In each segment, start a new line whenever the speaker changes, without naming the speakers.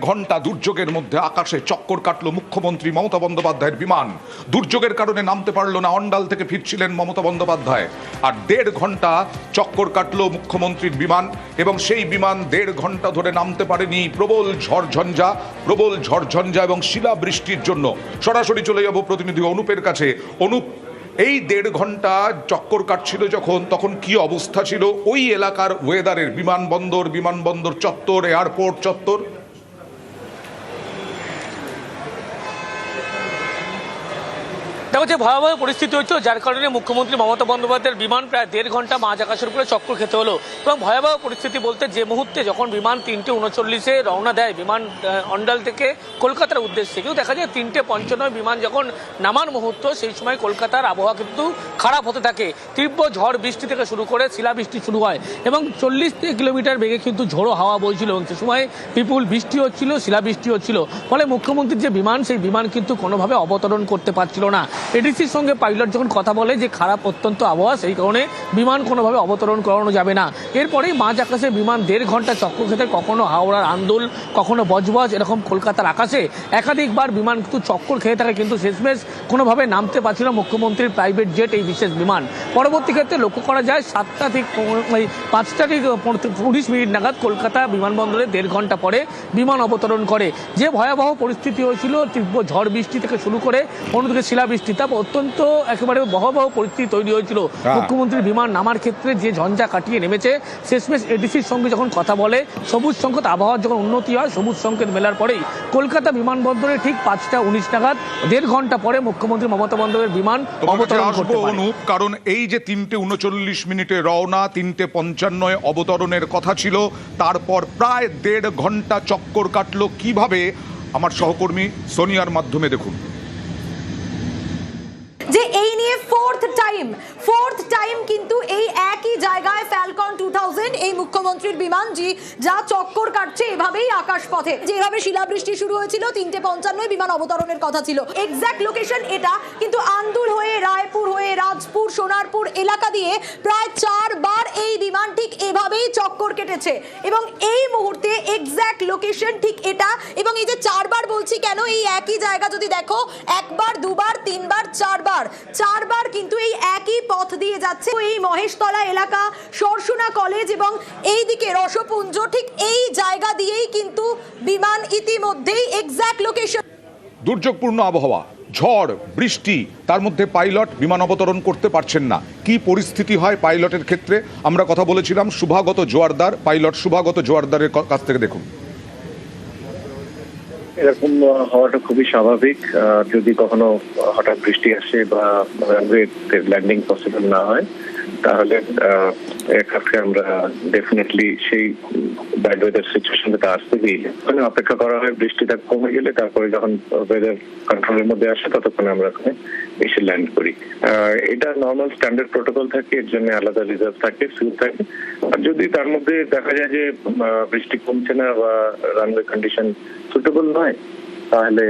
ঘন্টা দুর্যোগের মধ্যে আকাশে চক্কর কাটলো মুখ্যমন্ত্রী মমতা বন্দ্যোপাধ্যায়ের বিমান। দুর্যোগের কারণে নামতে পারল না, অন্ডাল থেকে ফিরছিলেন মমতা বন্দ্যোপাধ্যায়। আর 1.5 ঘন্টা চক্কর কাটলো মুখ্যমন্ত্রীর বিমান, এবং সেই বিমান 1.5 ঘন্টা ধরে নামতে পারেনি প্রবল ঝড়ঝঞ্ঝা এবং শিলাবৃষ্টির জন্য। সরাসরি চলে যাব প্রতিনিধি অনুপের কাছে। অনুপ, এই 1.5 ঘন্টা চক্কর কাটছিল যখন, তখন কি অবস্থা ছিল ওই এলাকার ওয়েদারের? বিমানবন্দর চত্বর, এয়ারপোর্ট চত্বর।
দেখো যে ভয়াবহ পরিস্থিতি হচ্ছে, যার কারণে মুখ্যমন্ত্রী মমতা বন্দ্যোপাধ্যায়ের বিমান প্রায় 1.5 ঘন্টা মাঝ আকাশের উপরে চক্কর খেতে হলো। এবং ভয়াবহ পরিস্থিতি বলতে, যে মুহূর্তে যখন বিমান 3:39 রওনা দেয় বিমান অন্ডাল থেকে কলকাতার উদ্দেশ্যে, কিন্তু দেখা যায় 3:55 বিমান যখন নামার মুহূর্ত, সেই সময় কলকাতার আবহাওয়া কিন্তু খারাপ হতে থাকে। তীব্র ঝড় বৃষ্টি থেকে শুরু করে শিলাবৃষ্টি শুরু হয় এবং 40 কিলোমিটার বেগে কিন্তু ঝোড়ো হাওয়া বইছিল, এবং সে সময় বিপুল বৃষ্টি হচ্ছিল, শিলাবৃষ্টি হচ্ছিল। ফলে মুখ্যমন্ত্রীর যে বিমান, সেই বিমান কিন্তু কোনোভাবে অবতরণ করতে পারছিল না। এডিসির সঙ্গে পাইলট যখন কথা বলে যে খারাপ অত্যন্ত আবহাওয়া, সেই কারণে বিমান কোনোভাবে অবতরণ করানো যাবে না। এরপরেই মাঝ আকাশে বিমান 1.5 ঘন্টা চক্কর খেতে, কখনো হাওড়ার আন্দোল, কখনো বজবজ, এরকম কলকাতার আকাশে একাধিকবার বিমান কিন্তু চক্কর খেয়ে থাকে, কিন্তু শেষমেশ কোনোভাবে নামতে পারছিল মুখ্যমন্ত্রীর প্রাইভেট জেট এই বিশেষ বিমান। পরবর্তী ক্ষেত্রে লক্ষ্য করা যায় 5:20 নাগাদ কলকাতা বিমানবন্দরে 1.5 ঘন্টা পরে বিমান অবতরণ করে। যে ভয়াবহ পরিস্থিতি হয়েছিল, তীব্র ঝড় বৃষ্টি থেকে শুরু করে অন্যদিকে শিলাবৃষ্টি, তা অত্যন্ত একেবারে ভয়াবহ পরিস্থিতি তৈরি হয়েছিল। মুখ্যমন্ত্রীর বিমান নামার ক্ষেত্রে যে ঝঞ্ঝা কাটিয়ে নেমেছে, শেষমেশ এডিসির সঙ্গে যখন কথা বলে, সবুজ সংকেত, আবহাওয়ার যখন উন্নতি হয়, সবুজ সংকেত মেলার পরেই কলকাতা বিমানবন্দরে ঠিক 5:19 নাগাদ 1.5 ঘন্টা পরে মুখ্যমন্ত্রী মমতা বন্দ্যোপাধ্যায়ের বিমান অবতরণ করতে পারে।
অনুপ, কারণ এই যে 3:39 রওনা, 3:55 অবতরণের কথা ছিল, তারপর প্রায় 1.5 ঘন্টা চক্কর কাটলো কিভাবে, আমার সহকর্মী সোনিয়ার মাধ্যমে দেখুন।
যে এই নিয়ে ফোর্থ টাইম কিন্তু এই একই জায়গায় ফ্যালকন 2000 এই মুখ্যমন্ত্রীর বিমান যা চক্কর কাটছে এভাবেই আকাশপথে। যেভাবে শিলাবৃষ্টি শুরু হয়েছিল, 3:55 বিমান অবতরণের কথা ছিল। এক্সাক্ট লোকেশন এটা, কিন্তু আন্দুল হয়ে, রায়পুর হয়ে, রাজপুর, সোনারপুর এলাকা দিয়ে প্রায় 4 বার এই বিমান ঠিক এভাবেই চক্কর কেটেছে। এবং এই মুহূর্তে এক্সাক্ট লোকেশন ঠিক এটা। এবং এই যে 4 বার বলছি কেন, এই একই জায়গা যদি দেখো, 1 বার, 2 বার, 3 বার, 4 বার কিন্তু এই একই পথ দিয়ে যাচ্ছে। এই মহেশতলা এলাকা, সরসুনা কলেজ এবং এইদিকে রসপুঞ্জ, ঠিক এই জায়গা দিয়েই কিন্তু বিমান ইতিমধ্যেই এক্সাক্ট লোকেশন।
দুর্যোগপূর্ণ আবহাওয়া, ঝড় বৃষ্টি, তার মধ্যে পাইলট বিমান অবতরণ করতে পারছেন না। কি পরিস্থিতি হয় পাইলটের ক্ষেত্রে, আমরা কথা বলেছিলাম পাইলট শুভাগত জোয়ারদারের কাছ থেকে। দেখুন,
এরকম হওয়াটা খুবই স্বাভাবিক। যদি কখনো হঠাৎ বৃষ্টি আসে বা ল্যান্ডিং পসিবল না হয়, তাহলে এয়ারক্রাফটকে আমরা ডেফিনেটলি সেই ব্যাড ওয়েদার সিচুয়েশনটা আসতে দিই, ওখানে অপেক্ষা করা হয়। বৃষ্টিটা কমে গেলে তারপরে যখন ওয়েদার কন্ট্রোলের মধ্যে আসে, ততক্ষণে আমরা ওখানে এসে ল্যান্ড করি। এটা নর্মাল স্ট্যান্ডার্ড প্রোটোকল থাকে, এর জন্য আলাদা রিজার্ভ থাকে, ফিউল থাকে। আর যদি তার মধ্যে দেখা যায় যে বৃষ্টি কমছে না বা রানওয়ে কন্ডিশন সুটেবল নয়, তাহলে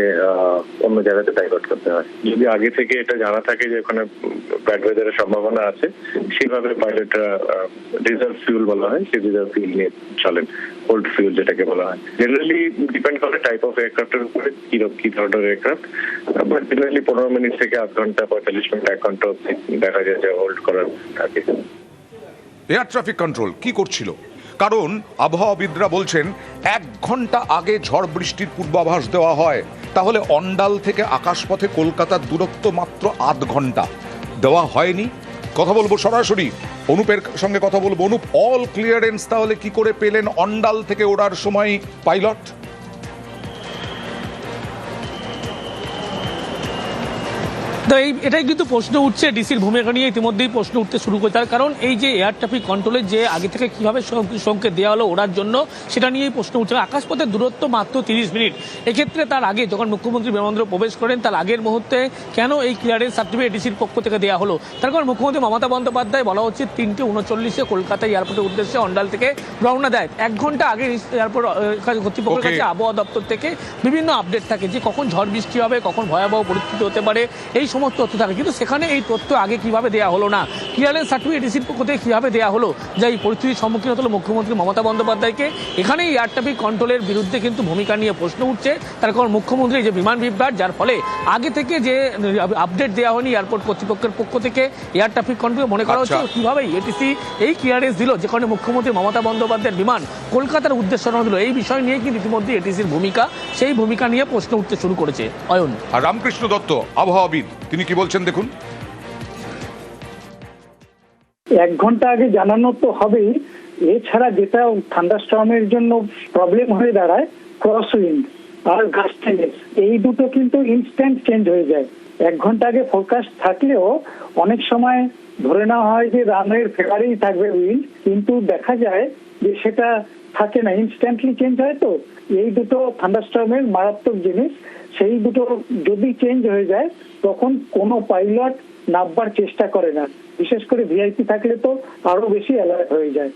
অন্য জায়গাতে ডাইভার্ট করতে হয়। যদি আগে থেকে এটা জানা থাকে যে ওখানে ব্যাড ওয়েদারের সম্ভাবনা আছে, সেভাবে পাইলটরা রিজার্ভ ফিউল বলা হয়, সেই রিজার্ভ ফিউল নিয়ে চলেন, ওল্ড ফিউল যেটাকে বলা হয়। জেনারেলি ডিপেন্ড করে টাইপ অফ এয়ারক্রাফটের উপরে, কি ধরনের এয়ারক্রাফট। বাট জেনারেলি 15 মিনিট থেকে 8 ঘন্টা, 45 মিনিট, 1 ঘন্টা দেখা যায় যে হোল্ড করার থাকে।
এয়ার ট্রাফিক কন্ট্রোল কি করছিল? কারণ আবহাওয়াবিদরা বলছেন 1 ঘন্টা আগে ঝড় বৃষ্টির পূর্বাভাস দেওয়া হয়, তাহলে অন্ডাল থেকে আকাশপথে কলকাতার দূরত্ব মাত্র 8 ঘন্টা দেওয়া হয়নি। কথা বলবো সরাসরি অনুপের সঙ্গে কথা বলবো। অনুপ, অল ক্লিয়ারেন্স তাহলে কি করে পেলেন অন্ডাল থেকে ওড়ার সময় পাইলট?
তো এটাই কিন্তু প্রশ্ন উঠছে, ডিসির ভূমিকা নিয়ে ইতিমধ্যেই প্রশ্ন উঠতে শুরু করে। তার কারণ এই যে এয়ার ট্রাফিক কন্ট্রোলের যে আগে থেকে কিভাবে সংকেত দেওয়া হলো ওড়ার জন্য, সেটা নিয়েই প্রশ্ন উঠছে। আকাশপথের দূরত্ব মাত্র 30 মিনিট। এক্ষেত্রে তার আগে যখন মুখ্যমন্ত্রী বিমানবন্দরে প্রবেশ করেন, তার আগের মুহূর্তে কেন এই ক্লিয়ারেন্স সার্টিফিকেট ডিসির পক্ষ থেকে দেওয়া হলো? তার কারণ মুখ্যমন্ত্রী মমতা বন্দ্যোপাধ্যায় বলা হচ্ছে 3:39 কলকাতা এয়ারপোর্টের উদ্দেশ্যে অন্ডাল থেকে রওনা দেয়। 1 ঘন্টা আগে এয়ারপোর্ট কর্তৃপক্ষের কাছে আবহাওয়া দপ্তর থেকে বিভিন্ন আপডেট থাকে যে কখন ঝড় বৃষ্টি হবে, কখন ভয়াবহ পরিস্থিতি হতে পারে। এই সমস্ত তথ্য থাকে, কিন্তু সেখানে এই তথ্য আগে কিভাবে দেওয়া হলো না, ক্লিয়ারেন্স সার্টিফিকেট এডিসির পক্ষ থেকে কিভাবে দেওয়া হলো, যে এই পরিস্থিতির সম্মুখীন হতো মুখ্যমন্ত্রী মমতা বন্দ্যোপাধ্যায়কে। এখানেই এয়ার ট্রাফিক কন্ট্রোলের বিরুদ্ধে কিন্তু ভূমিকা নিয়ে প্রশ্ন উঠছে, তার কারণ মুখ্যমন্ত্রী যে বিমান বিভ্রাট, যার ফলে আগে থেকে যে আপডেট দেওয়া হয়নি এয়ারপোর্ট কর্তৃপক্ষের পক্ষ থেকে এয়ার ট্রাফিক কন্ট্রোল, মনে করা হচ্ছে কিভাবে এটিসি এই ক্লিয়ারেন্স দিল, যে কারণে মুখ্যমন্ত্রী মমতা বন্দ্যোপাধ্যায়ের বিমান কলকাতার উদ্দেশ্যে রওনা দিল। এই বিষয় নিয়ে কিন্তু ইতিমধ্যে এটিসির ভূমিকা, সেই ভূমিকা নিয়ে প্রশ্ন উঠতে শুরু করেছে। অয়ন।
আর রামকৃষ্ণ দত্ত আবহাওয়াবিদ, তিনি কি বলছেন দেখুন।
1 ঘন্টা আগে জানানো তো হবেই, এছাড়া যেটা থান্ডারস্টর্মের জন্য প্রবলেম হয়ে দাঁড়ায় ক্রস উইন্ড আর গাস্টেনেস, এই দুটো কিন্তু ইনস্ট্যান্ট চেঞ্জ হয়ে যায়। 1 ঘন্টা আগে ফোরকাস্ট থাকলেও অনেক সময় ধরে নেওয়া হয় যে রানের ফেভারেই থাকবে উইন্ড, কিন্তু দেখা যায় যে সেটা থাকে না, ইনস্ট্যান্টলি চেঞ্জ হয়। তো এই দুটো থান্ডারস্টর্মের মারাত্মক জিনিস, সেই দুটো যদি চেঞ্জ হয়ে যায় তখন কোনো পাইলট নামবার চেষ্টা করে না, বিশেষ করে ভিআইপি থাকলে তো আরো বেশি অ্যালার্ট হয়ে যায়।